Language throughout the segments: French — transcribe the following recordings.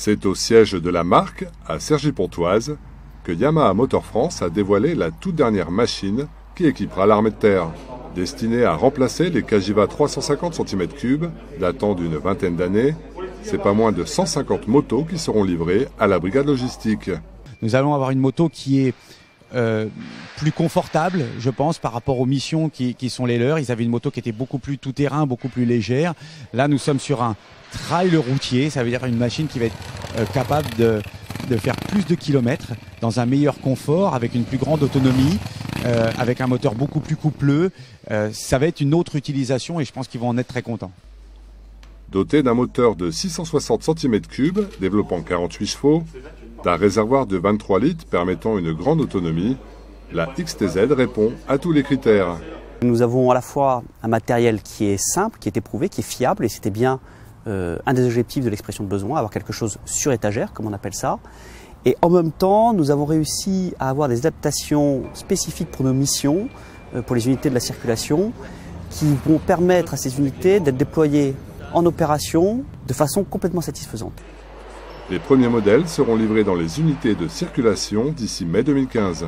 C'est au siège de la marque, à Cergy-Pontoise, que Yamaha Motor France a dévoilé la toute dernière machine qui équipera l'armée de terre. Destinée à remplacer les Cagiva 350 cm3 datant d'une vingtaine d'années, c'est pas moins de 150 motos qui seront livrées à la brigade logistique. Nous allons avoir une moto qui est plus confortable, je pense, par rapport aux missions qui sont les leurs. Ils avaient une moto qui était beaucoup plus tout-terrain, beaucoup plus légère. Là, nous sommes sur un trail routier, ça veut dire une machine qui va être capable de faire plus de kilomètres dans un meilleur confort, avec une plus grande autonomie, avec un moteur beaucoup plus coupleux. Ça va être une autre utilisation et je pense qu'ils vont en être très contents. Dotée d'un moteur de 660 cm3, développant 48 chevaux, d'un réservoir de 23 litres permettant une grande autonomie, la XTZ répond à tous les critères. Nous avons à la fois un matériel qui est simple, qui est éprouvé, qui est fiable, et c'était bien un des objectifs de l'expression de besoin, avoir quelque chose sur étagère, comme on appelle ça. Et en même temps, nous avons réussi à avoir des adaptations spécifiques pour nos missions, pour les unités de la circulation, qui vont permettre à ces unités d'être déployées en opération de façon complètement satisfaisante. Les premiers modèles seront livrés dans les unités de circulation d'ici mai 2015.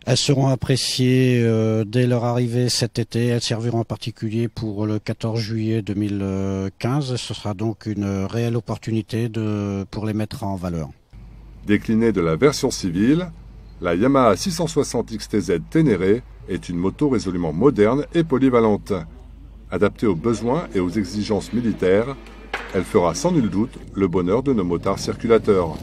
Elles seront appréciées dès leur arrivée cet été. Elles serviront en particulier pour le 14 juillet 2015. Ce sera donc une réelle opportunité pour les mettre en valeur. Déclinée de la version civile, la Yamaha 660 XTZ Ténéré est une moto résolument moderne et polyvalente. Adaptée aux besoins et aux exigences militaires, elle fera sans nul doute le bonheur de nos motards circulateurs.